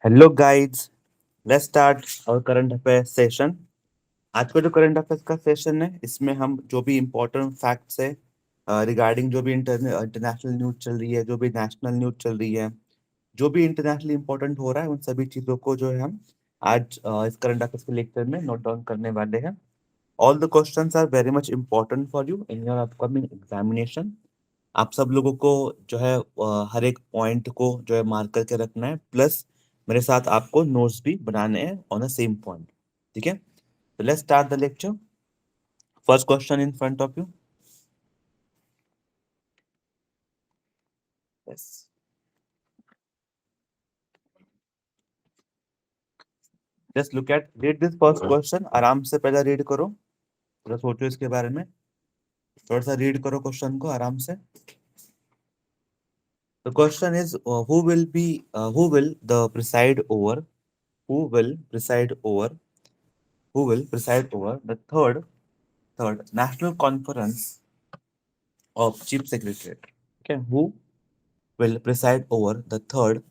Hello guides, let's start और current affair session. आज का जो करंट अफेयर्स का सेशन है इसमें हम जो भी इम्पोर्टेंट फैक्ट्स है रिगार्डिंग जो भी इंटरनेशनल न्यूज चल रही है, जो भी नेशनल न्यूज चल रही है, जो भी इंटरनेशनली इम्पोर्टेंट हो रहा है, उन सभी चीज़ों को जो है हम आज इस करंट अफेयर्स के लेक्चर में नोट डाउन करने वाले हैं। All the questions are very much important for you in your upcoming examination. आप सब लोगों को जो है हर एक पॉइंट को जो है मार्क करके रखना है, प्लस मेरे साथ आपको नोट्स भी बनाने हैं ऑन द सेम पॉइंट। ठीक है, तो let's start the lecture. First question in front of you. Yes, just look at read this first question. आराम से पहले रीड करो, थोड़ा सोचो इसके बारे में, थोड़ा सा रीड करो क्वेश्चन को आराम से। The question is who will the preside over who will preside over who will preside over the third national conference of chief secretariat. Okay, who will preside over the third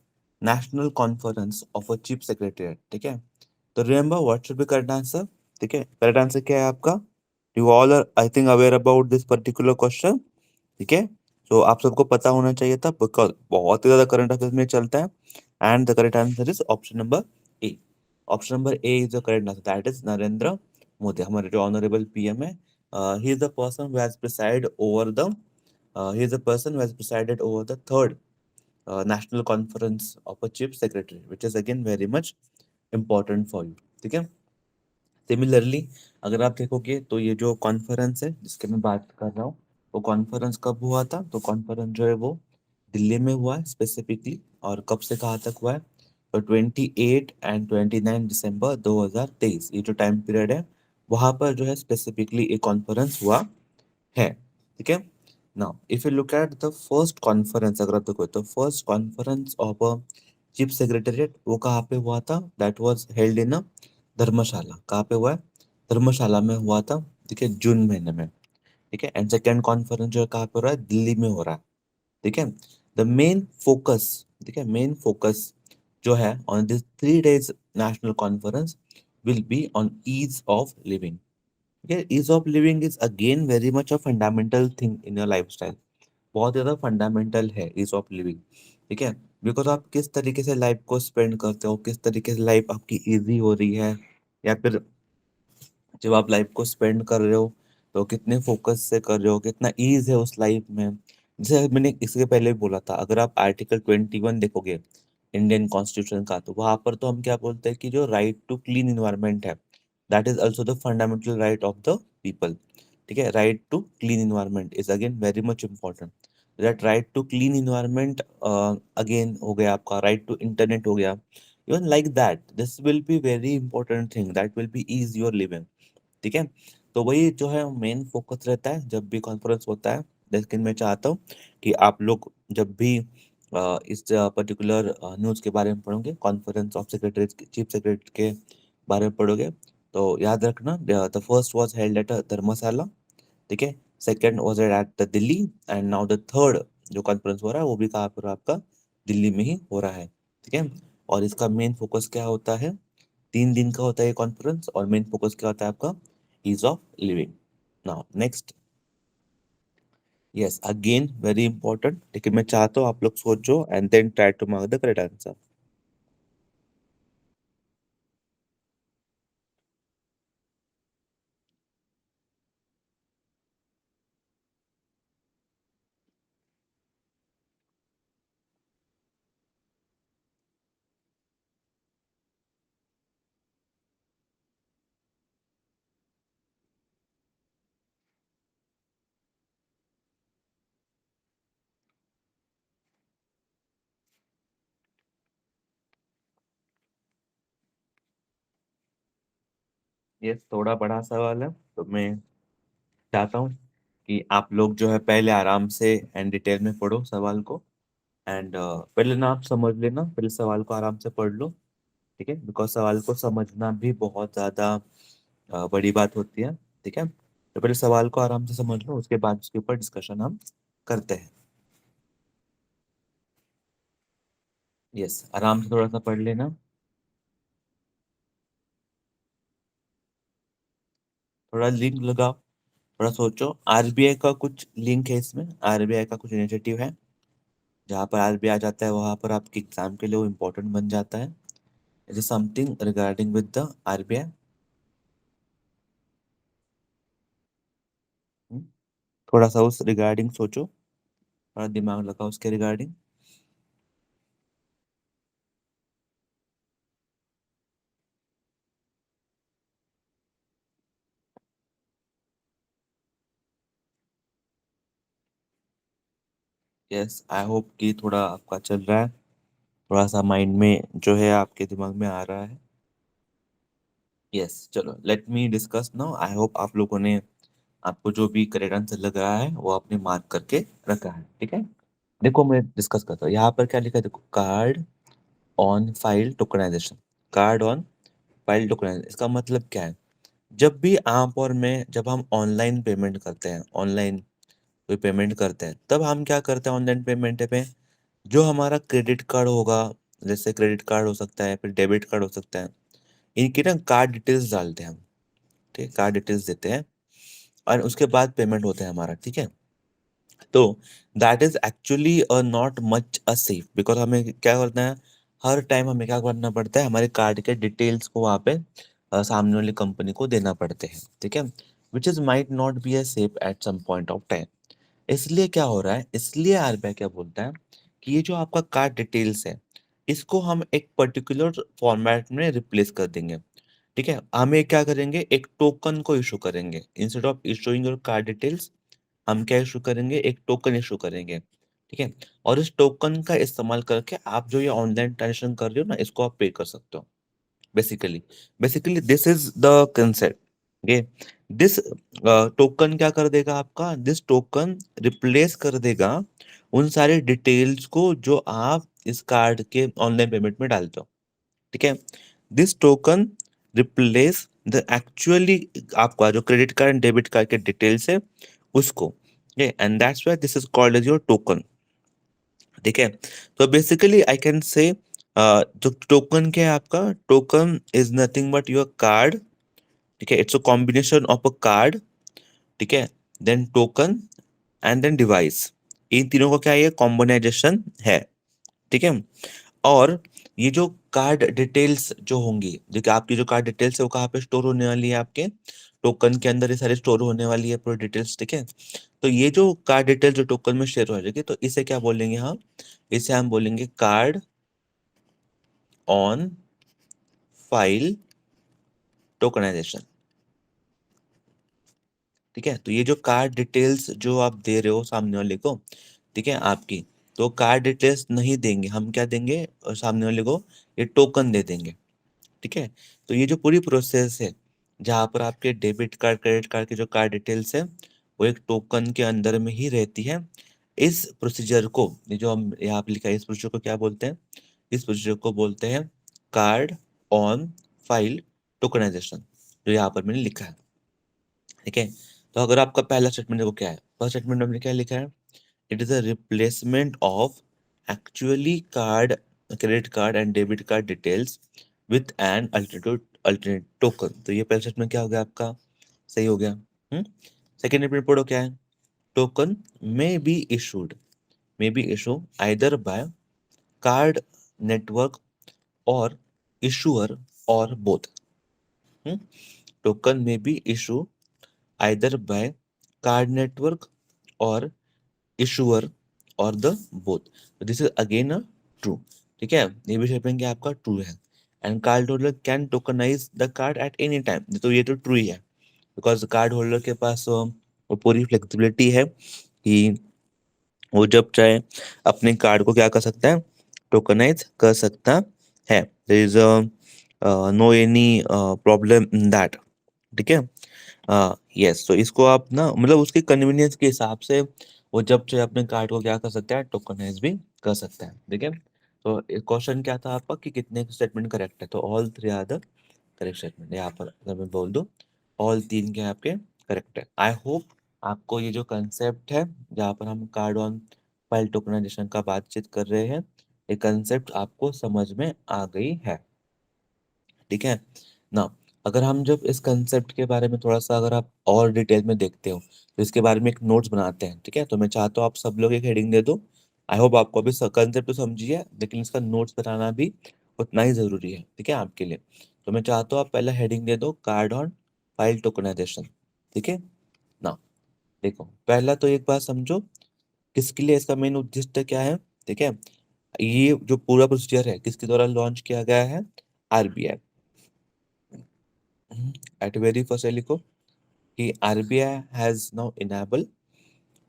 national conference of a chief secretariat. ठीक है, तो remember what should be correct answer. ठीक है, correct answer क्या है आपका? You all are I think aware about this particular question. ठीक है, तो आप सबको पता होना चाहिए था बिकॉज बहुत ही ज्यादा करंट अफेयर्स में चलता है। And the correct answer is option number A. Option number A is the correct answer, that is Narendra Modi, हमारे जो ऑनरेबल पीएम है। He is the person who has preside over the he is the person who has presided over the third national conference of a chief secretary, which is again very much important for you. ठीक है, similarly अगर आप देखोगे तो ये जो conference है जिसके मैं बात कर रहा हूँ, वो कॉन्फ्रेंस कब हुआ था? तो कॉन्फ्रेंस जो है वो दिल्ली में हुआ है स्पेसिफिकली, और कब से कहाँ तक हुआ है? तो 28 एंड 29 दिसंबर 2023, ये जो टाइम पीरियड है वहां पर जो है स्पेसिफिकली एक कॉन्फ्रेंस हुआ है। ठीक है, now if you look at the first conference, अगर आप देखो तो first conference of a chief secretariat वो कहाँ पे हुआ था? दैट वाज हेल्ड इन अ धर्मशाला। कहाँ पे हुआ है? धर्मशाला में हुआ था। ठीक है, जून महीने में। ठीक है, एंड सेकेंड कॉन्फ्रेंस जो है कहाँ पे हो रहा है? दिल्ली में हो रहा है। ठीक है, द मेन फोकस, ठीक है, मेन फोकस जो है on this 3 days national conference will be on ease of living. Okay, ease of living is again very much a fundamental thing in your lifestyle. बहुत ज्यादा फंडामेंटल है ease of living। ठीक है, because आप किस तरीके से लाइफ को स्पेंड करते हो, किस तरीके से लाइफ आपकी इजी हो रही है, या फिर जब आप लाइफ को स्पेंड कर रहे हो तो कितने फोकस से कर रहे हो, कितना ईज है उस लाइफ में। जैसे मैंने इसके पहले भी बोला था, अगर आप आर्टिकल 21 देखोगे इंडियन कॉन्स्टिट्यूशन का, तो वहां पर तो हम क्या बोलते हैं कि जो राइट टू क्लीन इन्वायरमेंट है, that is also the fundamental right of the people. ठीक है, right to clean environment is again very much important. That right to clean environment again हो गया आपका, राइट टू इंटरनेट हो गया। Even like that this will be very important thing that will be ease your living. ठीक है, तो वही जो है मेन फोकस रहता है जब भी कॉन्फ्रेंस होता है। लेकिन मैं चाहता हूँ कि आप लोग जब भी इस पर्टिकुलर न्यूज़ के बारे में पढ़ोगे, conference of secretary chief secretary के बारे में पढ़ोगे, तो याद रखना the first was held at Dharamshala. ठीक है, second was at the Delhi, and now the third जो कॉन्फ्रेंस हो रहा है वो भी कहाँ पर आपका दिल्ली में ही हो रहा है। ठीक है, और इसका मेन फोकस क्या होता है? 3 दिन का होता है ये कॉन्फ्रेंस, और मेन फोकस क्या होता है आपका? Ease of living. Now next, yes again very important, लेकिन मैं चाहता हूँ आप लोग सोचो and then try to mark the correct answer. ये थोड़ा बड़ा सवाल है, तो मैं चाहता हूँ कि आप लोग जो है पहले आराम से एंड डिटेल में पढ़ो सवाल को। एंड पहले ना आप समझ लेना, पहले सवाल को आराम से पढ़ लो। ठीक है, बिकॉज सवाल को समझना भी बहुत ज्यादा बड़ी बात होती है। ठीक है, तो पहले सवाल को आराम से समझ लो, उसके बाद उसके ऊपर डिस्कशन हम करते हैं। यस, आराम से थोड़ा सा पढ़ लेना। थोड़ा लिंक लगाओ, थोड़ा सोचो। आरबीआई का कुछ लिंक है इसमें, आरबीआई का कुछ इनिशिएटिव है, जहाँ पर आरबीआई आ जाता है वहां पर आपके एग्जाम के लिए वो इम्पोर्टेंट बन जाता है। It is something regarding with the RBI. थोड़ा सा उस रिगार्डिंग सोचो, थोड़ा दिमाग लगाओ उसके रिगार्डिंग। यस, आई होप कि थोड़ा आपका चल रहा है, थोड़ा सा माइंड में जो है आपके दिमाग में आ रहा है। यस, चलो लेट मी डिस्कस नाउ। आई होप आप लोगों ने, आपको जो भी करेक्ट आंसर लग रहा है वो आपने मार्क करके रखा है, ठीक है। देखो मैं डिस्कस करता हूँ, यहाँ पर क्या लिखा है, देखो, card on file tokenisation. Card on file tokenisation, इसका मतलब क्या है? जब भी आप और मैं, जब हम ऑनलाइन पेमेंट करते हैं, ऑनलाइन कोई पेमेंट करते हैं, तब हम क्या करते हैं ऑनलाइन पेमेंट पे? जो हमारा क्रेडिट कार्ड होगा, जैसे क्रेडिट कार्ड हो सकता है, फिर डेबिट कार्ड हो सकता है, इनकी ना कार्ड डिटेल्स डालते हैं हम, ठीक है, कार्ड डिटेल्स देते हैं, और उसके बाद पेमेंट होता है हमारा, ठीक है। तो that is actually not much a safe, because हमें क्या करना है, हर टाइम हमें क्या करना पड़ता है, हमारे कार्ड के डिटेल्स को वहाँ पे सामने वाली कंपनी को देना पड़ते हैं, ठीक है, which is might not be a safe at some point of time. इसलिए क्या हो रहा है, इसलिए आरबीआई क्या बोलता है कि ये जो आपका कार्ड डिटेल्स है, इसको हम एक पर्टिकुलर फॉर्मेट में रिप्लेस कर देंगे, ठीक है। हमें क्या करेंगे, एक टोकन को इशू करेंगे, instead of issuing your card details, हम क्या इशू करेंगे, एक टोकन इशू करेंगे, ठीक है। और इस टोकन का इस्तेमाल करके आप जो ये ऑनलाइन ट्रांजेक्शन कर रहे हो ना, इसको आप पे कर सकते हो। Basically, basically this is the concept. Okay, this token क्या कर देगा आपका, दिस टोकन रिप्लेस कर देगा उन सारे डिटेल्स को जो आप इस कार्ड के ऑनलाइन पेमेंट में डालते हो, ठीक है। This token replace the actually आपका जो credit card and debit card के डिटेल्स है उसको, and that's why this is called as your token, ठीक है। तो बेसिकली आई कैन से, जो टोकन क्या है आपका, token is nothing but your card, ठीक है, it's a combination of a card, ठीक है, then token and then device, इन तीनों का क्या है, कॉम्बिनेशन है, ठीक है। और ये जो कार्ड डिटेल्स जो होंगी, जो कि आपकी जो कार्ड डिटेल्स है वो कहाँ पे स्टोर होने वाली है, आपके टोकन के अंदर ये सारे स्टोर होने वाली है पूरी डिटेल्स, ठीक है। तो ये जो कार्ड डिटेल जो टोकन में शेयर हो जाएगी, तो इसे क्या बोलेंगे हम, इसे हम बोलेंगे कार्ड ऑन फाइल टोकनाइजेशन, ठीक है। तो ये जो कार्ड डिटेल्स जो आप दे रहे हो सामने वाले को, ठीक है, आपकी, तो कार्ड डिटेल्स नहीं देंगे हम, क्या देंगे सामने वाले को, ये टोकन दे देंगे, ठीक है। तो ये जो पूरी प्रोसेस है, जहाँ पर आपके डेबिट कार्ड क्रेडिट कार्ड की जो कार्ड डिटेल्स है वो एक टोकन के अंदर में ही रहती है। इस प्रोसीजर को, ये जो हम यहाँ पे लिखा है, इस प्रोसीजर को क्या बोलते हैं, इस प्रोसीजर को बोलते हैं कार्ड ऑन फाइल टोकनाइजेशन, जो यहाँ पर मैंने लिखा है, ठीक है। तो अगर आपका पहला स्टेटमेंट देखो क्या है, फर्स्ट स्टेटमेंट में हमने क्या लिखा है, it is a replacement of actually card credit card and debit card details with an alternate token. तो ये पहला स्टेटमेंट क्या हो गया आपका, सही हो गया। सेकेंड स्टेटमेंट पढ़ो क्या है, token may be issue either by card network और issuer और both। Token may be issue either by card network और issuer और the both. This is again a true, ठीक है, ये भी स्टेटमेंट क्या आपका ट्रू है। And card holder can tokenise the card at any time, तो ये तो ट्रू ही है, बिकॉज कार्ड होल्डर के पास वो पूरी फ्लेक्सिबिलिटी है कि वो जब चाहे अपने कार्ड को क्या कर सकता है, टोकनाइज कर सकता है। There is no any problem in that, ठीक है। यस, तो इसको आप ना, मतलब उसके कन्वीनियंस के हिसाब से वो जब चाहे अपने कार्ड को क्या कर सकता है, टोकनाइज भी कर सकता है, ठीक है। तो क्वेश्चन क्या था आपका कि कितने स्टेटमेंट करेक्ट है, तो all three are the correct statement. यहाँ पर अगर मैं बोल दूं, ऑल तीन के आपके करेक्ट है। आई होप आपको ये जो कंसेप्ट है, जहाँ पर हम कार्ड ऑन फाइल टोकनाइजेशन का बातचीत कर रहे हैं, ये कंसेप्ट आपको समझ में आ गई है, ठीक है ना। अगर हम जब इस कंसेप्ट के बारे में थोड़ा सा अगर आप और डिटेल में देखते हो तो इसके बारे में एक नोट्स बनाते हैं, ठीक है। तो मैं चाहता हूँ आप सब लोग एक हेडिंग दे दो। आई होप आपको अभी कंसेप्ट तो समझिए, लेकिन इसका नोट्स बनाना भी उतना ही जरूरी है, ठीक है, आपके लिए। तो मैं चाहता हूँ आप पहला हेडिंग दे दो, कार्ड ऑन फाइल टोकनाइजेशन, ठीक है ना। देखो पहला तो एक बात समझो, किसके लिए इसका मेन उद्देश्य क्या है, ठीक है। ये जो पूरा प्रोसीजर है किसके द्वारा लॉन्च किया गया है, आरबीआई। एट वेरी फर्स्ट लिखो कि RBI has now enable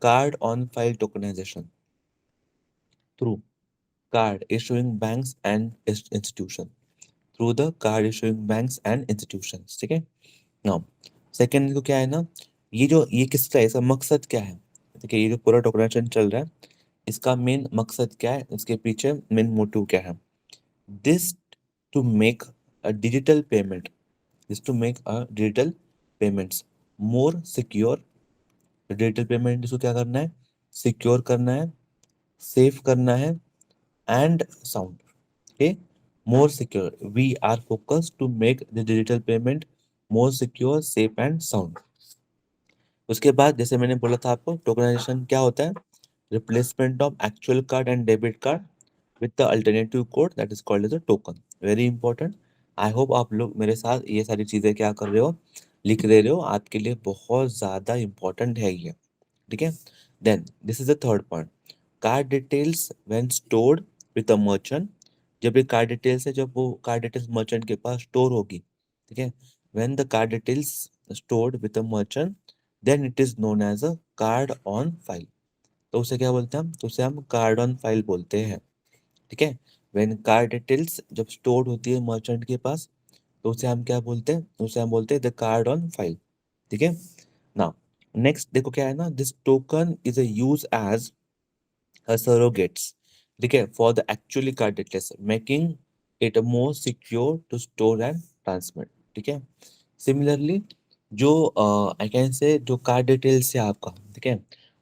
card on file tokenisation through card issuing banks and institution, through the card issuing banks and institutions, ठीक है। नाउ सेकंड को क्या है ना, ये किसका है, इसका मकसद क्या है, ठीक है। ये जो पूरा टोकनाइजेशन चल रहा है इसका मेन मकसद क्या है, इसके पीछे मेन मोटिव क्या है। This to make a digital payment, this to make a digital payments more secure. Digital payment इसको क्या करना है, सिक्योर करना है, सेफ करना है and sound, okay. More secure, we are focus to make the digital payment more secure, safe and sound. उसके बाद जैसे मैंने बोला था आपको, टोकनाइजेशन क्या होता है, replacement of actual card and debit card with the alternative code that is called as a token. Very important. I hope आप लोग मेरे साथ ये सारी चीजें क्या कर रहे हो, लिख दे रहे हो, आपके लिए बहुत ज्यादा इंपॉर्टेंट है ये, ठीक है। Then this is the third point, card details when stored with a merchant. जब ये कार्ड डिटेल्स है, जब वो कार्ड डिटेल्स मर्चेंट के पास स्टोर होगी, ठीक है, when the card details stored with a merchant then it is known as a card on file. तो उसे क्या बोलते हैं हम, तो उसे हम कार्ड ऑन फाइल बोलते हैं, ठीक है। व्हेन कार्ड डिटेल्स जब स्टोर्ड होती है मर्चेंट के पास तो उसे हम क्या बोलते हैं, उसे हम बोलते हैं द कार्ड ऑन फाइल, ठीक है। नाउ नेक्स्ट देखो क्या है ना, this token is a use as surrogates, ठीक है, for the actually card details making it more secure to store and transmit, ठीक है। सिमिलरली जो आई कैन से जो कार्ड डिटेल्स है आपका, ठीक है,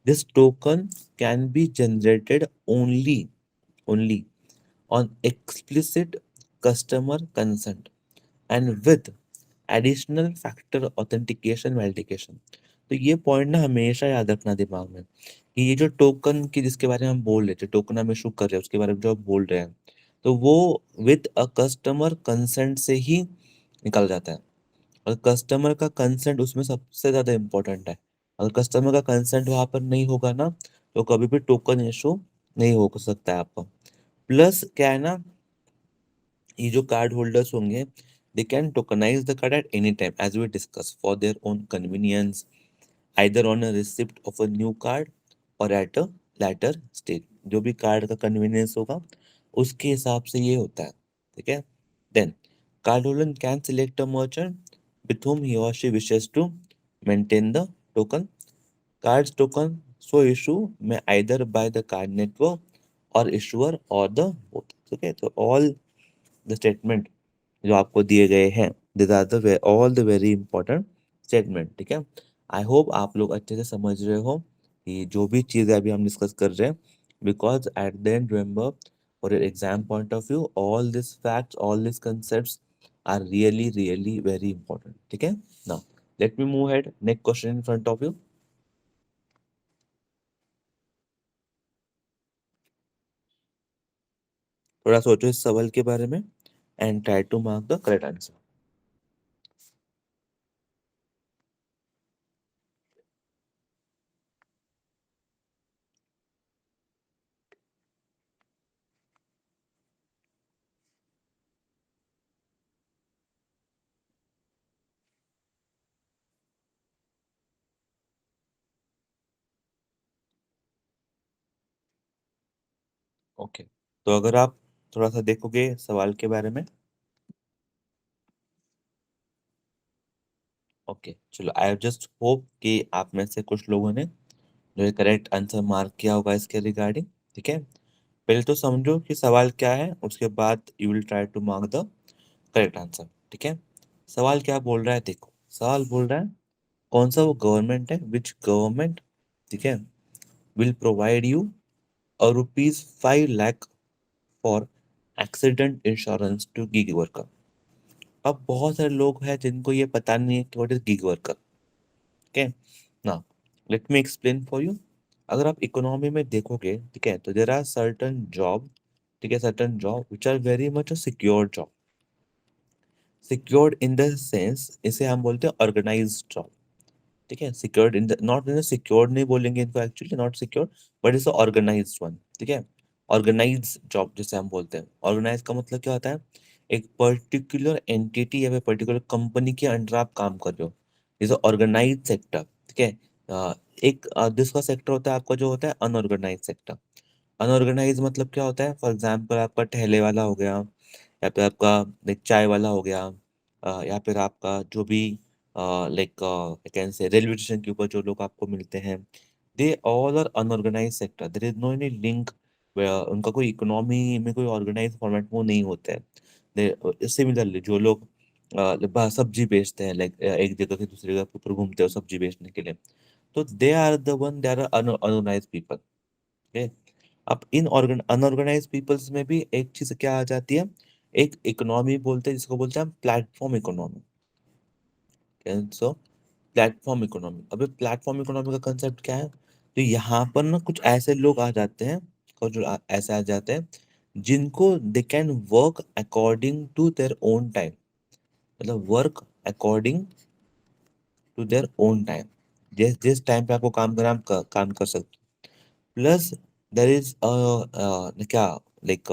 this token can be generated only only on explicit customer consent and with additional factor authentication validation. तो ये पॉइंट ना हमेशा याद रखना दिमाग में कि ये जो टोकन की जिसके बारे में हम बोल रहे थे, टोकन हम इशू कर रहे हैं उसके बारे में जो आप बोल रहे हैं, तो वो विद अ कस्टमर कंसेंट से ही निकल जाता है। और कस्टमर का कंसेंट उसमें सबसे ज्यादा इंपॉर्टेंट है। अगर कस्टमर का कंसेंट वहां पर नहीं होगा ना तो कभी भी टोकन इशू नहीं हो सकता है आपका। प्लस क्या है ना, ये जो कार्ड होल्डर्स होंगे they can tokenise the card at any time as we discuss for their own convenience, either on a receipt of a new card और एट अ लेटर स्टेज। जो भी कार्ड का कन्वीनियंस होगा उसके हिसाब से ये होता है, ठीक है। Then card holder can select a merchant with whom he or she wishes to maintain the token. Cards token so issue may either by the card network or issuer or the both. Okay, so all the statement जो आपको दिए गए हैं this are the all the very important statement, ठीक है। आई hope आप लोग अच्छे से समझ रहे हो कि जो भी चीज़ें अभी हम डिस्कस कर रहे हैं, because at the end remember for your exam point of view all this facts all this concepts are really really very important, ठीक है। Now let me move head, next question in front of you. थोड़ा सोचो इस सवाल के बारे में and try to mark the correct answer. Okay, तो अगर आप थोड़ा सा देखोगे सवाल के बारे में, ओके चलो, आई जस्ट होप कि आप में से कुछ लोगों ने जो है करेक्ट आंसर मार्क किया होगा इसके रिगार्डिंग, ठीक है। पहले तो समझो कि सवाल क्या है, उसके बाद you will try to mark the correct answer, ठीक है। सवाल क्या बोल रहा है, देखो सवाल बोल रहा है कौन सा वो गवर्नमेंट है, विच गवर्नमेंट, ठीक है, will provide you a ₹5 lakh for accident insurance to gig worker. अब बहुत सारे लोग हैं जिनको ये पता नहीं है कि what is gig worker. Okay, now let me explain for you. अगर आप इकोनॉमी में देखोगे, ठीक है, तो देर आर सर्टन जॉब, ठीक है, certain job which are very much a secure job. Secured in the sense, इसे हम बोलते हैं ऑर्गेनाइज्ड जॉब। ठीक है, secured in the, not in secured नहीं बोलेंगे इनको, actually not secure, but it's organised one. ठीक है, ऑर्गेनाइज जॉब जिसे हम बोलते हैं। ऑर्गेनाइज का मतलब क्या होता है? एक पर्टिकुलर एंटिटी या फिर पर्टिकुलर कंपनी के अंडर आप काम कर रहे हो, इज ऑर्गेनाइज सेक्टर। ठीक है, एक दूसरा सेक्टर होता है आपका जो होता है अनऑर्गेनाइज सेक्टर। अनऑर्गेनाइज मतलब क्या होता है? फॉर एग्जाम्पल आपका ठेले वाला हो गया, या फिर आपका एक चाय वाला हो गया, या फिर आपका जो भी लाइक कैन से रेलवे स्टेशन के ऊपर जो लोग आपको मिलते हैं, they all are unorganised sector, there is no any link, उनका कोई इकोनॉमी में कोई ऑर्गेनाइज फॉर्मेट वो नहीं होता है। सिमिलरली जो लोग सब्जी बेचते हैं, लाइक एक जगह से दूसरी जगह के ऊपर घूमते हो सब्जी बेचने के लिए, तो they are the one, they are unorganised people. अब इन अनऑर्गेनाइज पीपल्स में भी एक चीज क्या आ जाती है? एक इकोनॉमी बोलते हैं जिसको बोलते हैं हम प्लेटफॉर्म इकोनॉमी। सो प्लेटफॉर्म इकोनॉमी, अभी प्लेटफॉर्म इकोनॉमी का कंसेप्ट क्या है? तो यहाँ पर ना कुछ ऐसे लोग आ जाते हैं, और जो ऐसे आ जाते हैं जिनको they can work according to their own time, मतलब work according to their own time. जिस जिस टाइम पे आपको काम करना है, आप काम कर सकते हो। प्लस देर इज क्या, लाइक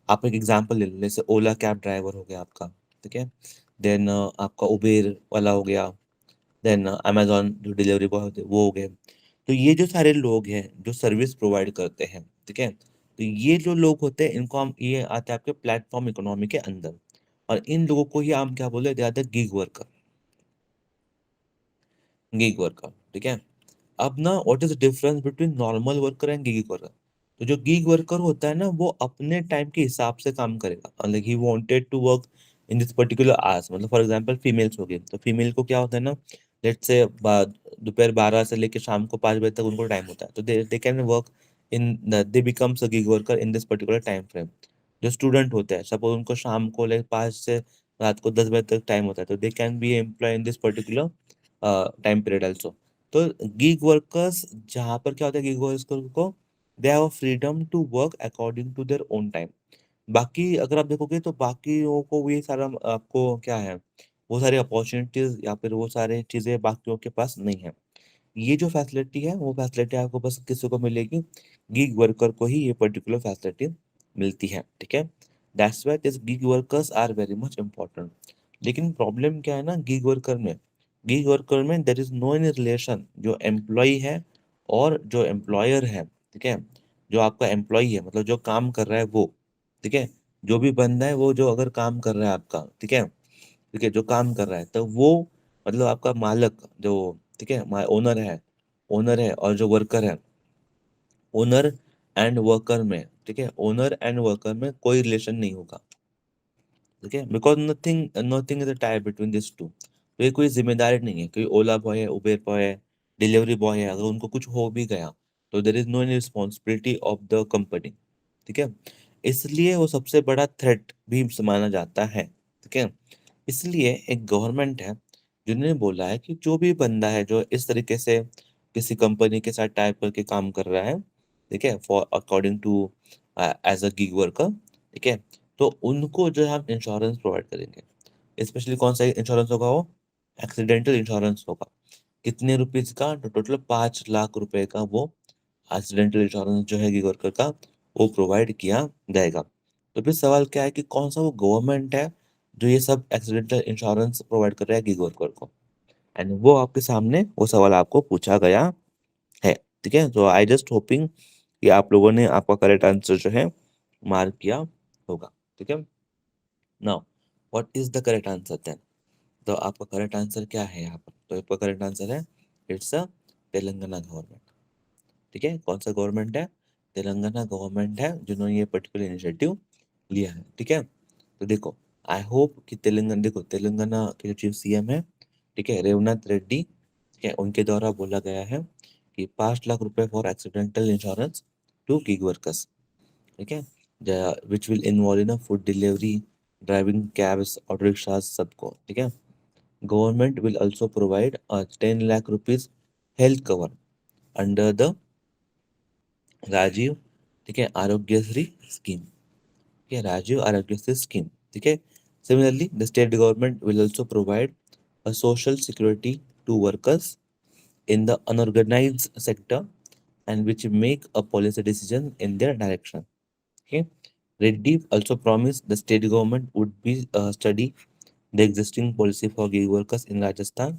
आप एक एग्जांपल ले लो, जैसे ओला कैब ड्राइवर हो गया आपका, ठीक है, देन आपका उबेर वाला हो गया, देन अमेजोन जो डिलीवरी बॉय होते हैं वो हो गए। तो ये जो सारे लोग हैं जो सर्विस प्रोवाइड करते हैं, ठीक है, तो ये जो लोग होते हैं इनको हम, ये आते हैं आपके प्लेटफॉर्म इकोनॉमी के अंदर, और इन लोगों को ही हम क्या बोले, they are the gig worker. Gig worker, ठीक है। अब ना what is the difference between normal worker and gig worker? तो जो गिग वर्कर होता है ना, वो अपने टाइम के हिसाब से काम करेगा, like he wanted to work in this particular hours. मतलब फॉर एग्जांपल फीमेल्स हो गई, तो फीमेल को क्या होता है ना, लेट्स से दोपहर 12 से लेकर शाम को 5 बजे तक उनको टाइम होता है, तो they can work in, they becomes a gig worker in this particular time frame. जो स्टूडेंट होते हैं, सपोज उनको शाम को लाइक 5 से रात को 10 बजे तक टाइम होता है, तो they can be employ in this particular time period also. तो गिग वर्कर्स, जहाँ पर क्या होता है, गिग वर्कर्स को they have freedom to work according to their own time. बाकी अगर आप देखोगे तो बाकियों को ये सारा आपको क्या है, वो सारी अपॉर्चुनिटीज या फिर वो सारी चीजें बाकियों के पास नहीं है। ये जो फैसिलिटी है वो फैसिलिटी आपको बस किसी को मिलेगी, गिग वर्कर को ही ये पर्टिकुलर फैसिलिटी मिलती है, ठीक है। That's why this gig workers are very much important. लेकिन प्रॉब्लम क्या है ना गिग वर्कर में, गिग वर्कर में there is no any relation जो एम्प्लॉय है और जो एम्प्लॉयर है, ठीक है। जो आपका एम्प्लॉय है, मतलब जो काम कर रहा है वो, ठीक है, जो भी बंदा है वो जो अगर काम कर रहा है आपका, ठीक है, ठीक है, जो काम कर रहा है, तो वो मतलब आपका मालक जो, ठीक है, ओनर है, ओनर है, और जो वर्कर है, ओनर एंड वर्कर में, ठीक है, ओनर एंड वर्कर में कोई रिलेशन नहीं होगा, ठीक है, because nothing nothing is a tie between this two. तो ये कोई जिम्मेदारी नहीं है, कोई ओला बॉय है, उबेर बॉय है, डिलीवरी बॉय है, अगर उनको कुछ हो भी गया तो there is no any responsibility of the company, ठीक है। इसलिए वो सबसे बड़ा थ्रेट भी माना जाता है, ठीक है। इसलिए एक गवर्नमेंट है जिन्होंने बोला है कि जो भी बंदा है जो इस तरीके से किसी कंपनी के साथ टाइप करके काम कर रहा है, ठीक है, for according to as a gig worker, ठीक है, तो उनको जो है हम इंश्योरेंस प्रोवाइड करेंगे। स्पेशली कौन सा इंश्योरेंस होगा? वो एक्सीडेंटल इंश्योरेंस होगा। कितने रुपीज का? तो टोटल 5 लाख रुपए का वो एक्सीडेंटल इंश्योरेंस जो है गिग वर्कर का, वो प्रोवाइड किया जाएगा। तो फिर सवाल क्या है कि कौन सा वो गवर्नमेंट है जो ये सब एक्सीडेंटल इंश्योरेंस प्रोवाइड कर रहा है गिग वर्कर को? एंड वो आपके सामने वो सवाल आपको पूछा गया है, ठीक है। तो आई जस्ट होपिंग कि आप लोगों ने आपका करेक्ट आंसर जो है मार्क किया होगा, ठीक है। Now what is the correct answer then? तो आपका करेक्ट आंसर क्या है यहाँ पर? तो आपका करेक्ट आंसर है, इट्स अ तेलंगाना गवर्नमेंट, ठीक है। कौन सा गवर्नमेंट है? तेलंगाना गवर्नमेंट है जिन्होंने ये पर्टिकुलर इनिशिएटिव लिया है, ठीक है। तो देखो, आई होप कि तेलंगाना, देखो तेलंगाना के जो चीफ सीएम है, ठीक है, रेवनाथ रेड्डी, ठीक है, उनके द्वारा बोला गया है कि 5 लाख रुपए for accidental insurance to gig workers, ठीक है, which will involve in food delivery, driving cabs, auto rickshaws, सबको, ठीक है। Government will also provide 10 lakh rupees health cover under the Rajiv, ठीक है, आरोग्यश्री स्कीम, ठीक है, राजीव आरोग्यश्री स्कीम, ठीक है। Similarly the state government will also provide a social security to workers in the unorganized sector and which make a policy decision in their direction. Okay. Reddy also promised the state government would be study the existing policy for gig workers in Rajasthan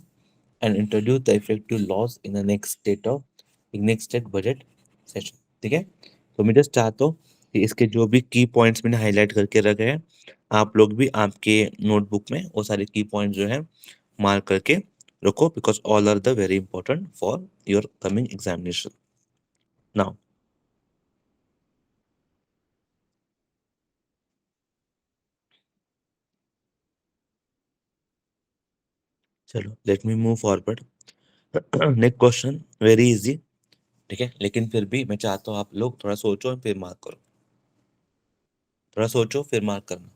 and introduce the effective laws in the next state budget session. ठीक है। तो मैं just चाहता हूँ कि इसके जो भी की पॉइंट्स मैंने हाईलाइट करके रखे हैं, आप लोग भी आपके नोटबुक में वो सारे की पॉइंट्स जो है मार्क करके रखो, because all are the very important for your coming examination. Now चलो let me move forward. Next question very easy, ठीक है, लेकिन फिर भी मैं चाहता हूँ आप लोग थोड़ा सोचो और फिर मार्क करो। थोड़ा सोचो फिर मार्क करना।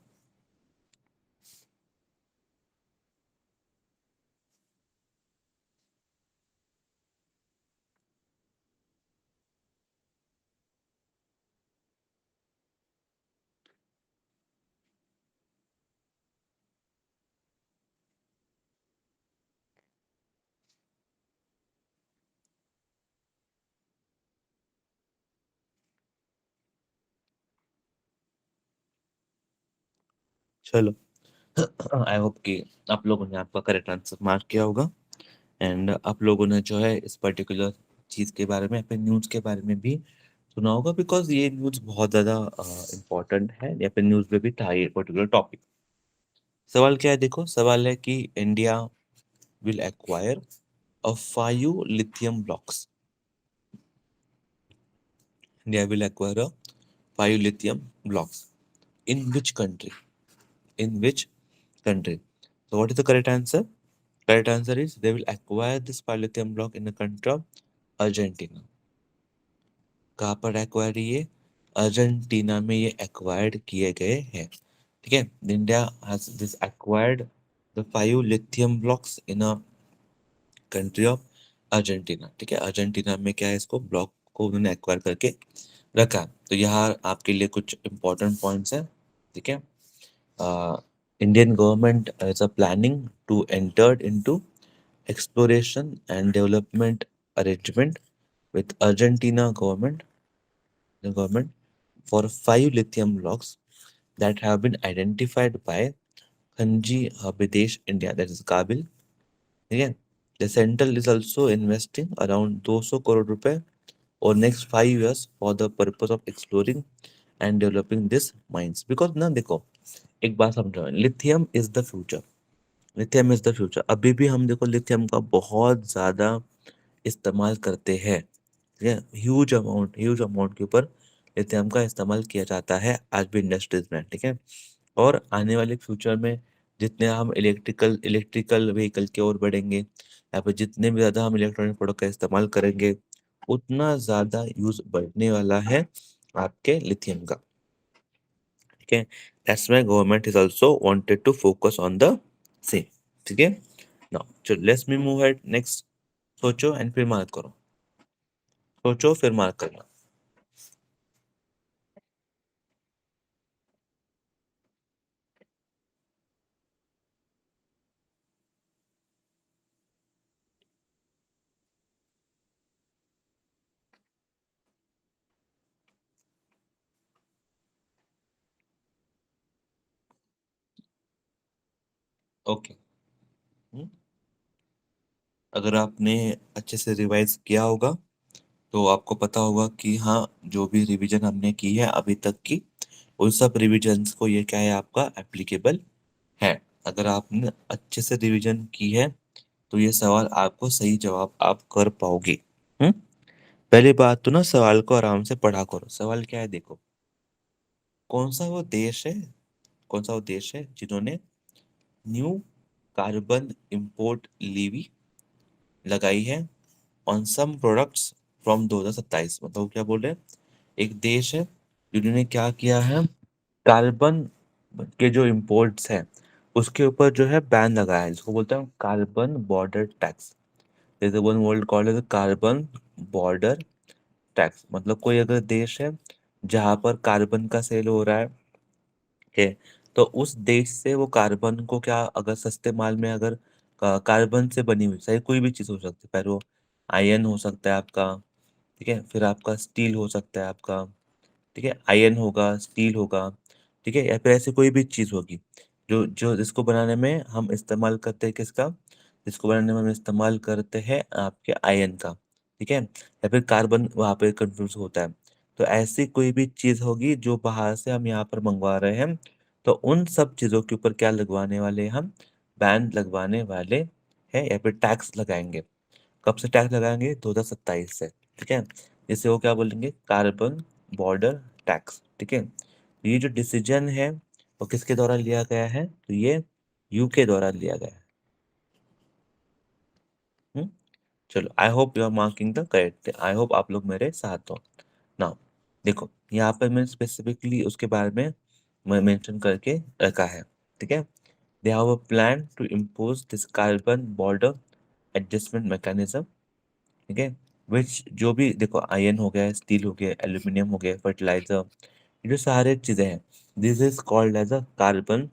चलो आई होप कि आप लोगों ने आपका करेक्ट आंसर मार्क किया होगा एंड आप लोगों ने जो है इस पर्टिकुलर चीज के बारे में, अपने न्यूज के बारे में भी सुना होगा, बिकॉज ये न्यूज बहुत ज्यादा इंपॉर्टेंट है, या फिर न्यूज में भी था ये पर्टिकुलर टॉपिक। सवाल क्या है, देखो सवाल है कि India will acquire a 5 lithium blocks। India will acquire a 5 lithium blocks in which country? In which country? So what is the correct answer? Correct answer is they will acquire this 5 lithium block in the country of Argentina. कहाँ पर acquire, ये Argentina में ये acquired किए गए हैं, ठीक है। India has this acquired the 5 lithium blocks in a country of Argentina, ठीक है। अर्जेंटीना में क्या है, इसको ब्लॉक को उन्होंने एक्वायर करके रखा। तो यहाँ आपके लिए कुछ इंपॉर्टेंट पॉइंट्स हैं, ठीक है। Indian government is a planning to enter into exploration and development arrangement with Argentina government for 5 lithium blocks that have been identified by Khanji Habidesh India, that is Kabil. Again, the central is also investing around 200 crore rupees over next 5 years for the purpose of exploring and developing this mines. Because ना देखो, एक बात समझो, lithium is the future. Lithium is the future. अभी भी हम देखो lithium का बहुत ज्यादा इस्तेमाल करते हैं, ठीक है। ह्यूज अमाउंट के ऊपर लिथियम का इस्तेमाल किया जाता है आज भी इंडस्ट्रीज में, ठीक है। और आने वाले फ्यूचर में जितने हम इलेक्ट्रिकल व्हीकल की ओर बढ़ेंगे, या फिर जितने भी ज्यादा हम इलेक्ट्रॉनिक प्रोडक्ट का इस्तेमाल करेंगे, उतना ज्यादा यूज बढ़ने वाला है आपके लिथियम का, ठीक है। That's why government is also wanted to focus on the same, ठीक है। नाउ चलो let's me move head next. सोचो एंड फिर मार्क करो। सोचो फिर मार्क करना। ओके। अगर आपने अच्छे से रिवाइज किया होगा तो आपको पता होगा कि हाँ, जो भी रिवीजन हमने की है अभी तक की, उन सब रिविजन्स को ये क्या है, आपका एप्लीकेबल है। अगर आपने अच्छे से रिवीजन की है तो ये सवाल आपको सही जवाब आप कर पाओगे। हम्म। पहली बात तो ना, सवाल को आराम से पढ़ा करो। सवाल क्या है देखो, कौन सा वो देश है, कौन सा वो देश है जिन्होंने न्यू कार्बन इंपोर्ट लीवी लगाई है ऑन सम प्रोडक्ट्स फ्रॉम 2027। मतलब वो क्या बोल रहे हैं, एक देश है जिन्होंने क्या किया है, कार्बन के जो इम्पोर्ट्स हैं उसके ऊपर जो है बैन लगाया है, जिसको बोलते हैं कार्बन बॉर्डर टैक्स। जैसे one world called as carbon border tax, मतलब कोई अगर देश है जहां पर कार्बन का सेल हो रहा है, तो उस देश से वो कार्बन को क्या, अगर सस्ते माल में अगर कार्बन से बनी हुई चाहे कोई भी चीज हो सकती है, पर वो आयरन हो सकता है आपका, ठीक है, फिर आपका स्टील हो सकता है आपका, ठीक है, आयरन होगा, स्टील होगा, ठीक है, या फिर ऐसी कोई भी चीज होगी जो जो जिसको बनाने में हम इस्तेमाल करते हैं किसका, जिसको बनाने में हम इस्तेमाल करते हैं आपके आयरन का, ठीक है, या फिर कार्बन वहां पे कंफ्यूज होता है। तो ऐसी कोई भी चीज होगी जो बाहर से हम यहाँ पर मंगवा रहे हैं, तो उन सब चीजों के ऊपर क्या लगवाने वाले हैं हम, बैन लगवाने वाले हैं, या फिर टैक्स लगाएंगे। कब से टैक्स लगाएंगे, 2027 से, ठीक है। इसे वो क्या बोलेंगे, कार्बन बॉर्डर टैक्स, ठीक है। तो ये जो डिसीजन है वो किसके द्वारा लिया गया है, तो ये यूके द्वारा लिया गया है। हम्म? चलो, I hope you are marking the correct, I hope आप लोग मेरे साथ हो। नाउ देखो, यहाँ पे मैंने स्पेसिफिकली उसके बारे में मेंशन करके रखा है, ठीक है। They have a plan to impose this carbon border adjustment mechanism, ठीक है, विच जो भी देखो, आयरन हो गया, स्टील हो गया, एल्यूमिनियम हो गया, फर्टिलाइजर, ये जो सारे चीजें हैं, this is called as a carbon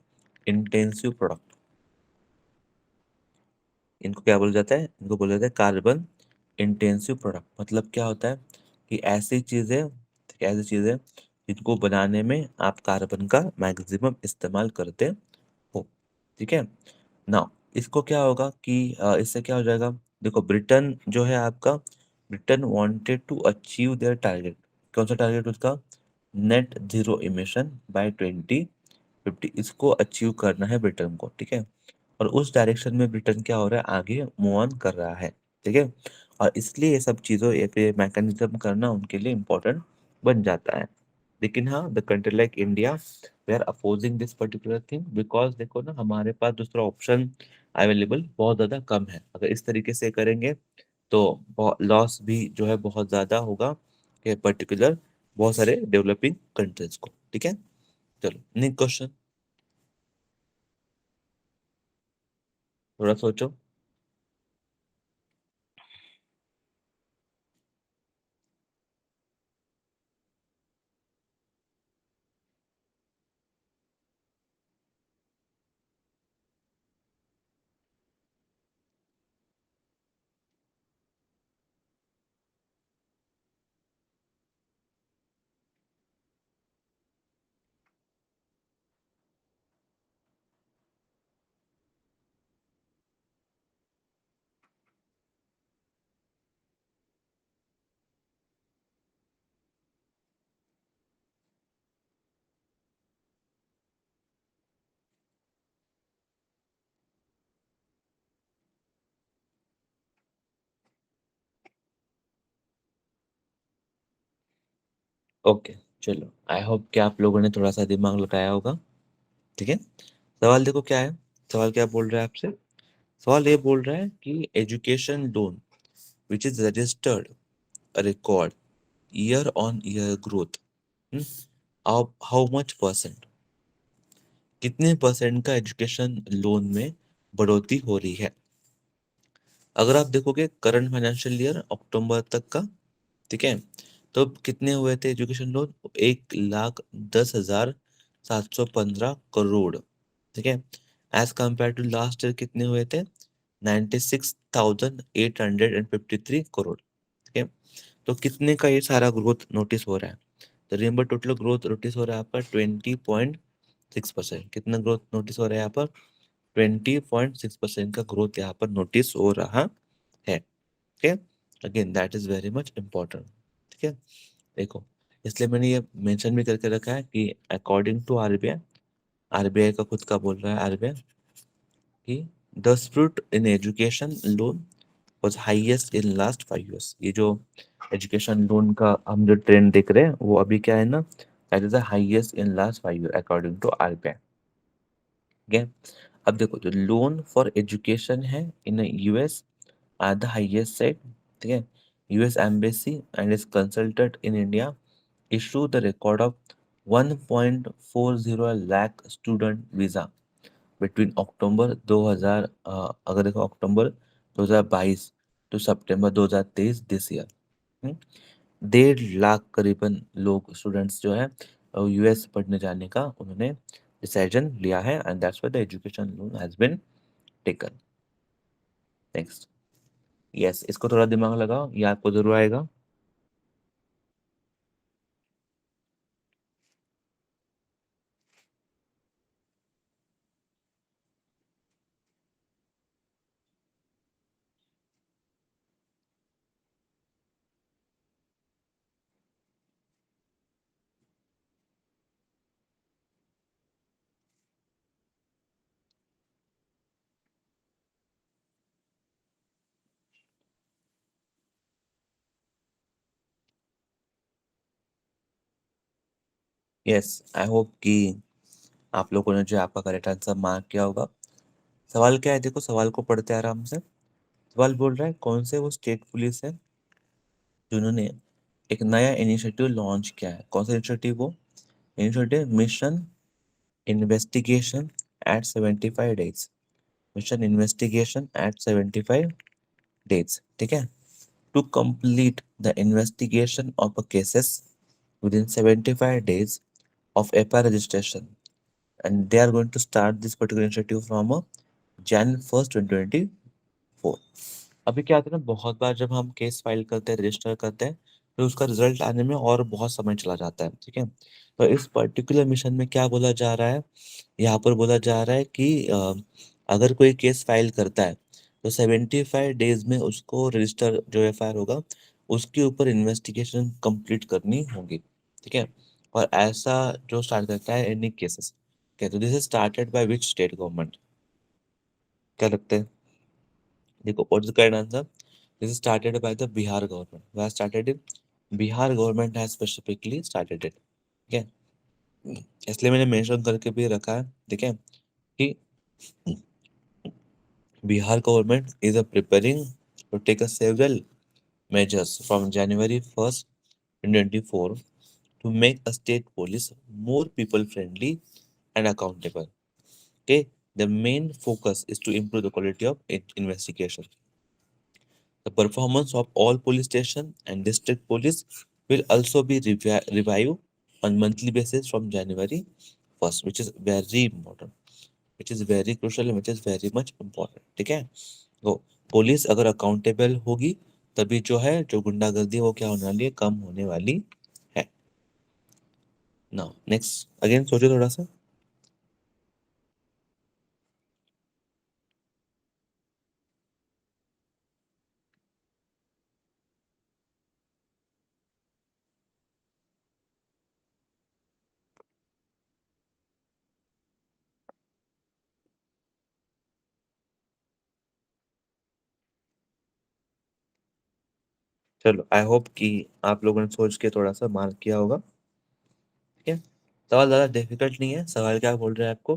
intensive product. इनको क्या बोला जाता है, इनको बोला जाता है कार्बन इंटेंसिव प्रोडक्ट। मतलब क्या होता है कि ऐसी चीजें जिनको बनाने में आप कार्बन का मैक्सिमम इस्तेमाल करते हो, ठीक है ना। इसको क्या होगा कि इससे क्या हो जाएगा, देखो ब्रिटेन जो है आपका, Britain wanted to achieve their target. कौन सा टारगेट उसका, नेट जीरो इमिशन बाय 2050, इसको अचीव करना है ब्रिटेन को, ठीक है। और उस डायरेक्शन में ब्रिटेन क्या हो रहा है, आगे मूव ऑन कर रहा है, ठीक है। और इसलिए ये सब चीज़ों ये पे मैकेनिज्म करना उनके लिए इम्पोर्टेंट बन जाता है। लेकिन हाँ, the country like India, they are opposing this particular thing, because देखो ना, हमारे पास दूसरा ऑप्शन अवेलेबल बहुत ज़्यादा कम है। अगर इस तरीके से करेंगे तो लॉस भी जो है बहुत ज़्यादा होगा, कि पर्टिकुलर बहुत सारे डेवलपिंग कंट्रीज को, ठीक है। चलो नेक्स्ट क्वेश्चन, थोड़ा सोचो। ओके, चलो, आई होप कि आप लोगों ने थोड़ा सा दिमाग लगाया होगा, ठीक है। सवाल देखो क्या है, सवाल क्या बोल रहा है आपसे, सवाल ये बोल रहा है कि education loan which is registered record year on year growth of how much percent, कितने परसेंट का एजुकेशन लोन में बढ़ोतरी हो रही है। अगर आप देखोगे करंट फाइनेंशियल ईयर अक्टूबर तक का, ठीक है, तो कितने हुए थे एजुकेशन लोन, 1,10,715 करोड़, ठीक है। As compare to last year कितने हुए थे, 96,853 करोड़, ठीक है। तो कितने का ये सारा ग्रोथ नोटिस हो रहा है, तो रिमेंबर टोटल ग्रोथ नोटिस हो रहा है आपका 20.6%। कितना ग्रोथ नोटिस हो रहा है यहाँ पर, 20.6% का ग्रोथ यहाँ पर नोटिस हो रहा है, ठीक है। Again that is very much important, ठीक है। देखो, इसलिए मैंने ये मेंशन भी करके रखा है कि अकॉर्डिंग टू आरबीआई, आरबीआई का खुद का बोल रहा है आरबीआई कि the spurt in education loan was highest in last 5 years। ये जो एजुकेशन लोन का हम जो ट्रेंड देख रहे हैं वो अभी क्या है ना, that is the highest in last 5 years according to RBI, ठीक है। अब देखो, जो लोन फॉर एजुकेशन है in US are the highest side, ठीक है। US embassy and is consultant in India issue the record of 1.40 lakh student visa between October 2000, अगर देखो अक्टूबर 2022 टू सितंबर 2023 दिस ईयर। 1.5 लाख करीबन लोग स्टूडेंट्स जो है यूएस पढ़ने जाने का उन्होंने डिसीजन लिया है, and that's why the education loan has been taken. Next. Yes, इसको थोड़ा दिमाग लगाओ, ये आपको जरूर आएगा। यस, आई होप कि आप लोगों ने जो है आपका करेक्ट आंसर मार्क किया होगा। सवाल क्या है, देखो सवाल को पढ़ते हैं आराम से। सवाल बोल रहा है कौन से वो स्टेट पुलिस है जिन्होंने एक नया इनिशिएटिव लॉन्च किया है। कौन सा इनिशिएटिव वो initiative? Mission investigation at 75 days. Mission investigation at 75 days, ठीक है। To complete the investigation of a cases within 75 days of FIR registration, and they are going to start this particular initiative from Jan 1st 2024। अभी क्या होता है ना, बहुत बार जब हम केस फाइल करते हैं, रजिस्टर करते हैं, तो उसका रिजल्ट आने में और बहुत समय चला जाता है, ठीक है। तो इस पर्टिकुलर मिशन में क्या बोला जा रहा है, यहाँ पर बोला जा रहा है कि अगर कोई केस फाइल करता है तो 75 डेज में उसको रजिस्टर जो एफआईआर होगा उसके ऊपर इन्वेस्टिगेशन कंप्लीट करनी होगी, ठीक है। और ऐसा जो स्टार्ट करता है एनी केसेस, क्या तो this is started by which state government? क्या लगता है? देखो what is the correct answer? This is started by the Bihar government. Way started it, Bihar government has specifically started it, ठीक है। इसलिए मैंने मेंशन करके भी रखा है, ठीक है, कि Bihar government is preparing to take a several measures from January 1st, 2024 to make a state police more people friendly and accountable. Okay, the main focus is to improve the quality of investigation. The performance of all police station and district police will also be reviewed on monthly basis from January 1st, which is very important, which is very crucial and which is very much important, ठीक है। तो police अगर accountable होगी तभी जो है जो गुंडागर्दी है वो क्या होने वाली है, कम होने वाली है। नाउ नेक्स्ट, अगेन सोचो थोड़ा सा। चलो आई होप कि आप लोगों ने सोच के थोड़ा सा मार्क किया होगा, ठीक है। सवाल ज्यादा डिफिकल्ट नहीं है। सवाल क्या बोल रहे हैं आपको,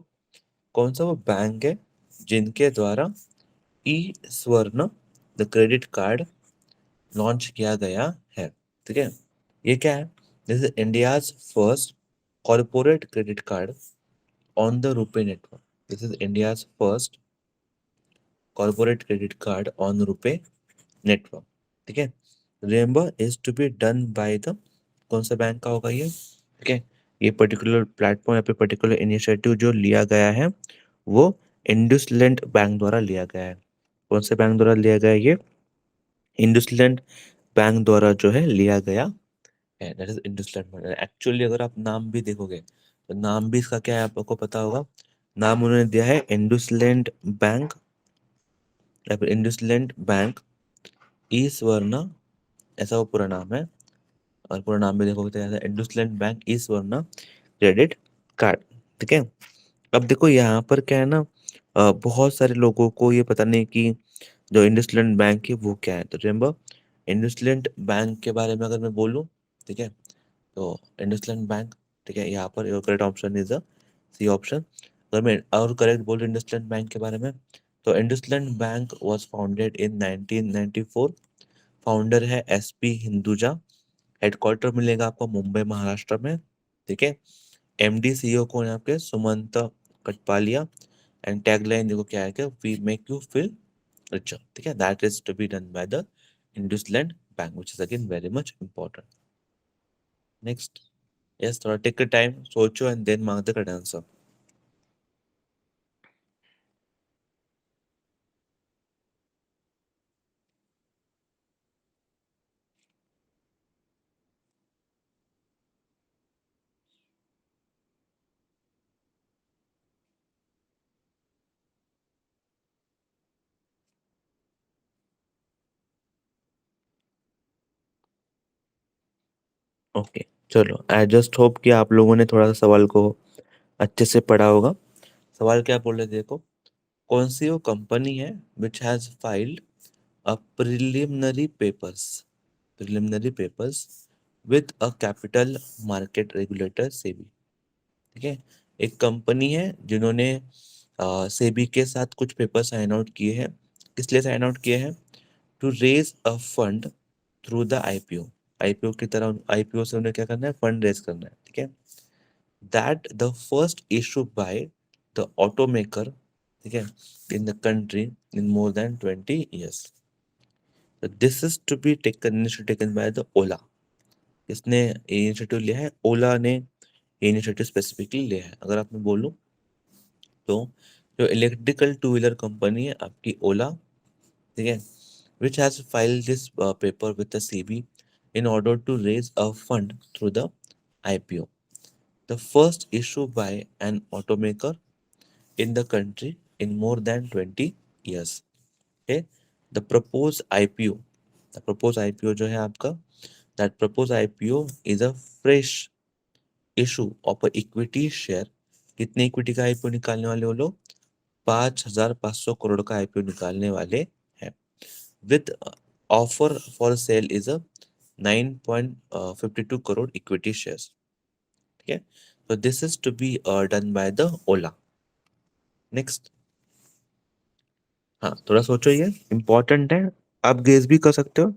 कौन सा वो बैंक है जिनके द्वारा ई स्वर्ण द क्रेडिट कार्ड लॉन्च किया गया है, ठीक है। ये क्या है? This is India's first corporate credit card on the RuPay network. This is India's first corporate credit card on RuPay network, ठीक है। Remember is to be done by the, कौन सा बैंक का होगा ये, ठीक है। ये पर्टिकुलर प्लेटफॉर्म या फिर पर्टिकुलर इनिशिएटिव जो लिया गया है वो इंडसलैंड बैंक द्वारा लिया गया है। कौन से बैंक द्वारा लिया गया है ये? इंडसलैंड बैंक द्वारा जो है लिया गया है, that is IndusInd bank. Actually अगर आप नाम भी देखोगे तो नाम भी इसका क्या है आपको पता होगा। नाम उन्होंने दिया है इंडसलैंड बैंक या फिर इंडसलैंड बैंक ई स्वर्ण, ऐसा वो पूरा नाम है। और पूरा नाम भी देखोगे तो ऐसा इंडसलैंड बैंक ई स्वर्ण क्रेडिट कार्ड, ठीक है। अब देखो यहाँ पर क्या है ना, बहुत सारे लोगों को ये पता नहीं कि जो इंडसलैंड बैंक है वो क्या है। तो रिमेंबर, इंडसलैंड बैंक के बारे में अगर मैं बोलूँ, ठीक है, तो इंडसलैंड बैंक, ठीक है, यहाँ पर your correct option is C option. अगर मैं और करेक्ट बोलूँ इंडसलैंड बैंक के बारे में, तो IndusInd bank was founded in 1994। Founder है एसपी हिंदुजा। हेडक्वार्टर मिलेगा आपको मुंबई महाराष्ट्र में, ठीक है। एमडी सीईओ कौन है आपके? सुमंत कटपालिया। एंड टैगलाइन देखो क्या है, कि we make you feel richer, ठीक है, that is to be done by the IndusInd bank, which is again very much important. Next, yes, थोड़ा टेक टाइम, सोचो and then mark the correct answer. Okay, चलो, I just hope कि आप लोगों ने थोड़ा सा सवाल को अच्छे से पढ़ा होगा। सवाल क्या बोल रहे थे, देखो, कौन सी वो कंपनी है which has filed a preliminary papers with a capital market regulator SEBI, ठीक है। एक कंपनी है जिन्होंने सेबी के साथ कुछ पेपर साइन आउट किए हैं। किस लिए साइन आउट किए हैं? To raise a fund through the IPO. IPO की तरह, आईपीओ से उन्हें क्या करना है? फंड रेज करना है, ठीक है। That the first issue by the automaker, ठीक है, in the country in more than 20 years। This is to be taken initiative taken by the Ola. किसने इनिशिएटिव लिया है? ओला ने इनिशिएटिव स्पेसिफिकली लिया है। अगर आप मैं बोलूं तो जो इलेक्ट्रिकल टू व्हीलर कंपनी है आपकी ओला, ठीक है, which has filed this paper with the SEBI in order to raise a fund through the IPO. The first issue by an automaker in the country in more than 20 years. Okay, the proposed IPO जो है आपका, that proposed IPO is a fresh issue of a equity share। कितने equity का IPO निकालने वाले वो लोग? 5,500 करोड़ का आईपीओ निकालने वाले हैं। with offer for sale is a 9.52 crore equity shares, ठीक है। so this is to be done by the Ola. Next, हाँ, थोड़ा सोचो, ये इंपॉर्टेंट है, आप गेस भी कर सकते हो।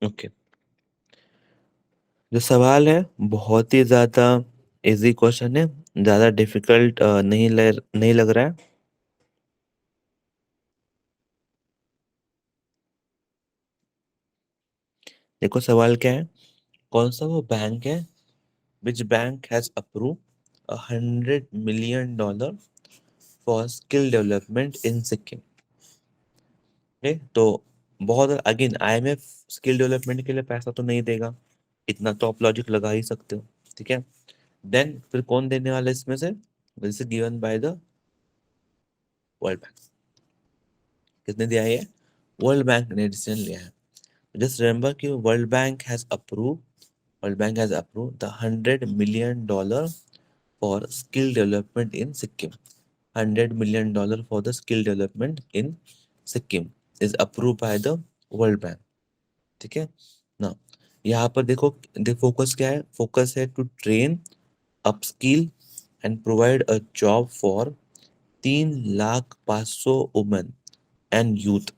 ओके, जो सवाल है बहुत ही ज्यादा इजी क्वेश्चन है, ज्यादा डिफिकल्ट नहीं लग रहा है। देखो सवाल क्या है, कौन सा वो बैंक है which bank has approve $100 million for skill development in Sikkim. ठीक, तो बहुत, अगेन आईएमएफ स्किल डेवलपमेंट के लिए पैसा तो नहीं देगा, इतना तो आप लॉजिक लगा ही सकते हो, ठीक है। देन फिर कौन देने वाला है इसमें से? This is given by the world bank. किसने दिया है ये? वर्ल्ड बैंक ने डिसीजन लिया है। जस्ट रिमेंबर कि world bank has approve the $100 million for skill development in Sikkim. $100 million for the skill development in Sikkim is approve by the world bank, ठीक है ना। यहाँ पर देखो, फोकस क्या है? फोकस है to train, upskill and provide a job for 3,500,000 women and youth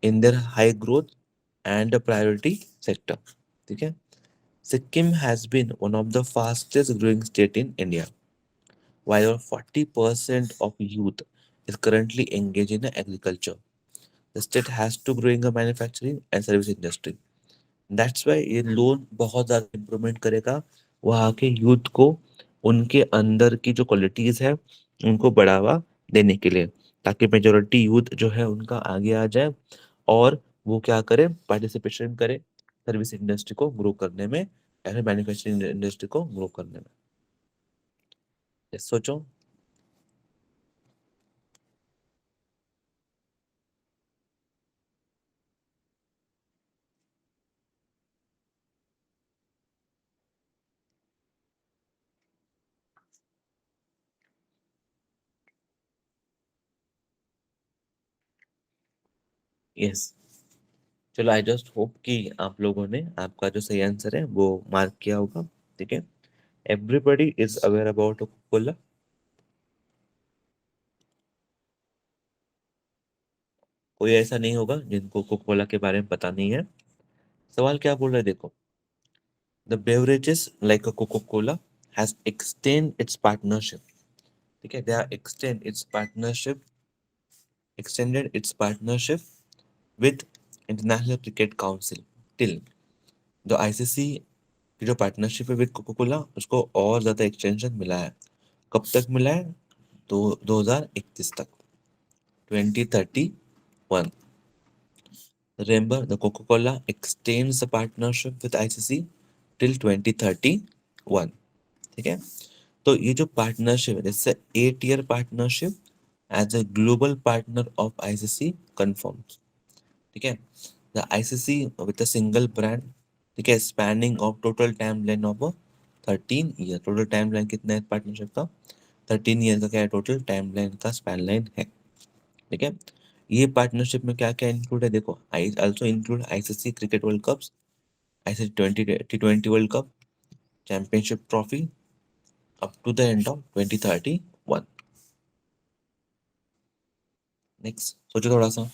in their high growth and priority sector, ठीक है। Sikkim has been one of the fastest growing state in India, while 40% of youth is currently engaged in agriculture. The state has to grow in the manufacturing and service industry. That's why ये loan बहुत ज़्यादा improvement करेगा वहाँ के youth को, उनके अंदर की जो क्वालिटीज़ है उनको बढ़ावा देने के लिए, ताकि मेजोरिटी यूथ जो है उनका आगे आ जाए और वो क्या करे? पार्टिसिपेशन करे सर्विस इंडस्ट्री को ग्रो करने में या फिर मैन्युफैक्चरिंग इंडस्ट्री को ग्रो करने में। Yes, सोचो। यस, चलो, आई जस्ट होप कि आप लोगों ने आपका जो सही आंसर है वो मार्क किया होगा, ठीक है। Everybody is aware about Coca Cola. कोई ऐसा नहीं होगा जिनको कोको कोला के बारे में पता नहीं है। सवाल क्या बोल रहा है देखो, the beverages like a Coca Cola has extend its partnership, ठीक है, they are extended its partnership with International Cricket Council till, जो आईसीसी की जो पार्टनरशिप है विद कोको कोला उसको और ज्यादा एक्सटेंशन मिला है। कब तक मिला है? तो 2031 तक, 2031। Remember, the Coca-Cola extends the partnership with ICC till 2031, ठीक है। तो ये जो पार्टनरशिप है, जैसे 8 year partnership as a global partner of ICC confirm, ठीक है। The ICC with a single brand, ठीक है, spanning of total time line of 13 year. Total time line कितना है पार्टनरशिप का? 13 ईयर का क्या है टोटल टाइम लाइन का स्पैन लाइन है, ठीक है। ये पार्टनरशिप में क्या क्या इंक्लूड है देखो, I also include ICC cricket world cups, ICC T20 world cup, championship trophy up to the end of 2031। Next सोचो थोड़ा सा।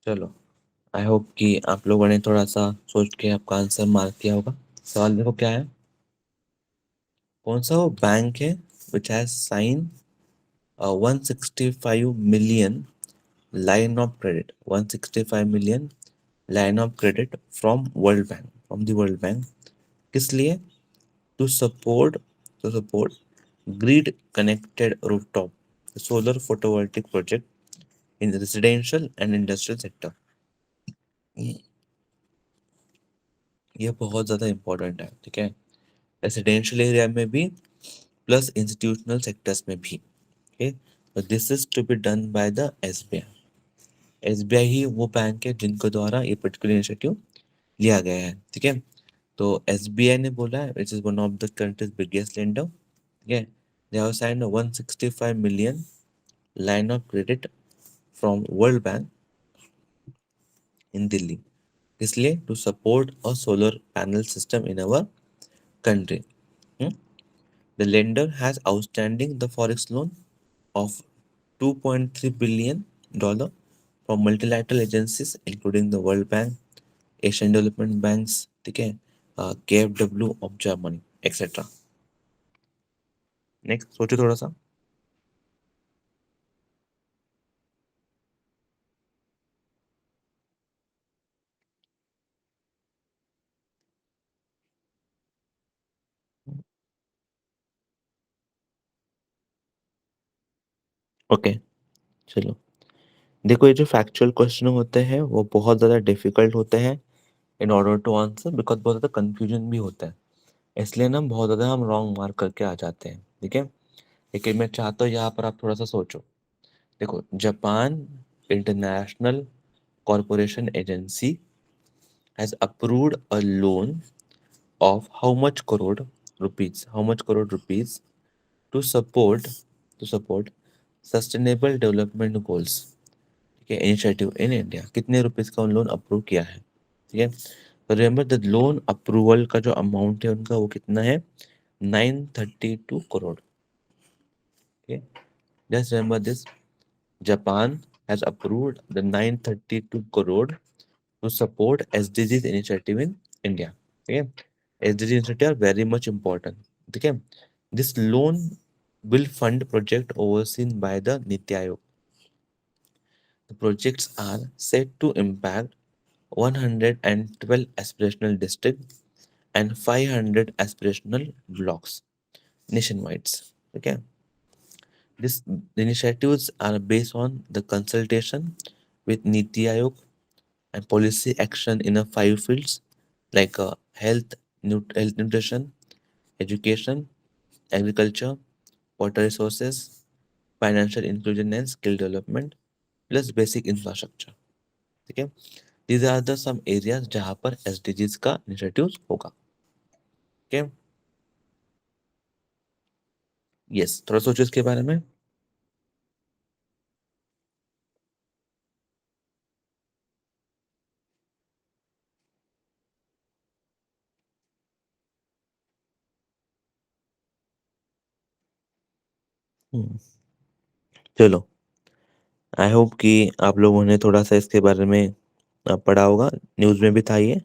चलो, आई होप कि आप लोगों ने थोड़ा सा सोच के आपका आंसर मार्क किया होगा। सवाल देखो क्या है, कौन सा वो बैंक है which has sign 165 million line of credit, 165 million line of credit from World Bank, from the World Bank, किस लिए? to support to support grid connected rooftop solar photovoltaic project in the residential and industrial sector। ये ये बहुत ज्यादा important है, ठीक है, residential area में भी प्लस इंस्टीट्यूशनल सेक्टर्स में भी, ओके। तो this is to be done by the SBI. SBI ही वो बैंक है जिनको द्वारा ये पर्टिकुलर इनिशिएटिव लिया गया है, ठीक है। तो एसबीआई ने बोला है it is one of the countries biggest lender, ठीक है। They have signed 165 million line of credit from World Bank in Delhi, इसलिए to support a solar panel system in our country। Hmm? The lender has outstanding the forex loan of 2.3 billion dollar from multilateral agencies including the World Bank, Asian Development Banks, ठीक है, KfW of Germany, etc। Next सोचो थोड़ा सा। Okay, चलो, देखो ये जो factual question होते हैं वो बहुत ज़्यादा डिफिकल्ट होते हैं in order to answer, because बहुत ज़्यादा कंफ्यूजन भी होता है, इसलिए ना बहुत ज़्यादा हम रॉन्ग मार्क करके आ जाते हैं, ठीक है। लेकिन मैं चाहता हूँ यहाँ पर आप थोड़ा सा सोचो। देखो, Japan International Corporation Agency has approved a loan of how much crore rupees to support sustainable development goals, ठीक है, इनिशिएटिव इन इंडिया। कितने रुपीस का उन लोन अप्रूव किया है, ठीक है। तो रिमेंबर द लोन अप्रूवल का जो अमाउंट है उनका वो कितना है? 932 करोड़, ठीक है। Just remember this, Japan has approved the 932 crore to support SDGs initiative in India, ठीक है। SDG initiative are very much important, ठीक है। This loan will fund project overseen by the Niti Aayog। The projects are set to impact 112 aspirational districts and 500 aspirational blocks nationwide, okay। These initiatives are based on the consultation with Niti Aayog and policy action in a five fields like health nutrition, education, agriculture, water resources, financial inclusion and skill development plus basic infrastructure. ठीक है, these are the some areas जहां पर SDGs का initiative होगा। ठीक है, yes, थोड़ा सोचो इसके बारे में। हम्म, चलो, आई होप कि आप लोगों ने थोड़ा सा इसके बारे में पढ़ा होगा, न्यूज़ में भी था ये।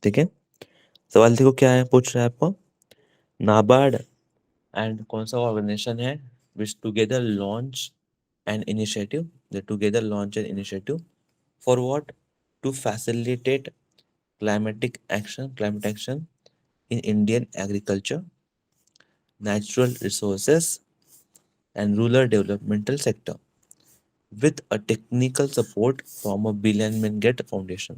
ठीक है, सवाल देखो क्या है, पूछ रहा है आपको, नाबार्ड एंड कौन सा ऑर्गेनाइजेशन है which together launch an initiative, they together launch an initiative for what, to facilitate climate action in Indian agriculture, natural resources, and rural developmental sector with a technical support from a Bill and Melinda Foundation।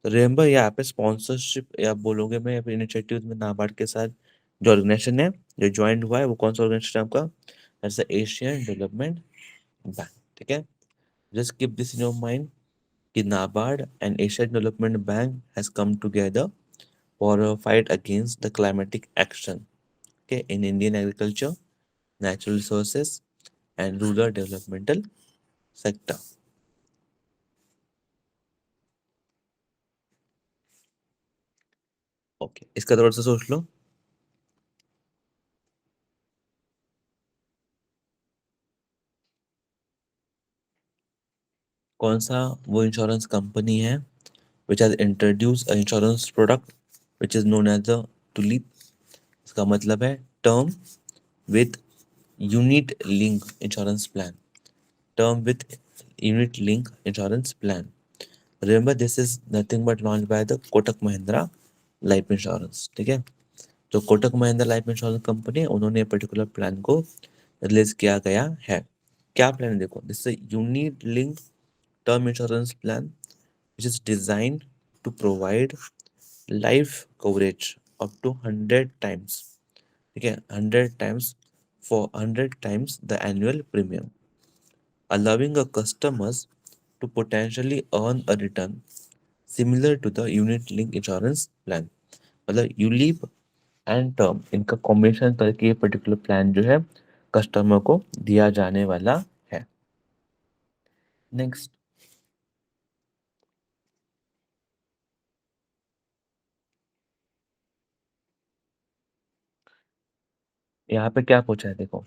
तो remember यहाँ पे sponsorship या बोलोगे मैं initiative में नाबार्ड के साथ जो ऑर्गेनाइजेशन है, जो ज्वाइन हुआ है, वो कौन सा ऑर्गेनाइजेशन है आपका, that's the Asian Development Bank. ठीक है, just keep this in your mind कि NABARD and Asian Development Bank has come together for a fight against the climatic action, okay, in Indian agriculture, natural resources, and rural developmental sector। Okay, इसका थोड़ा सा सोच लो। कौन सा वो insurance company है which has introduce a insurance product which is known as the Tulip. इसका मतलब है term with unit link insurance plan, term with unit link insurance plan. Remember this is nothing but launch by the Kotak Mahindra life insurance. ठीक है, जो Kotak Mahindra life insurance company है, उन्होंने particular plan को release किया गया है। क्या प्लान है देखो, this unit link term insurance plan which is design to provide life coverage up to 100 times. ठीक है, 100 times, for 100 times the annual premium, allowing a customers to potentially earn a return similar to the unit link insurance plan। मतलब ULIP and term इनका combination करके ये particular plan जो है customer को दिया जाने वाला है। नेक्स्ट, यहाँ पे क्या पूछा है देखो,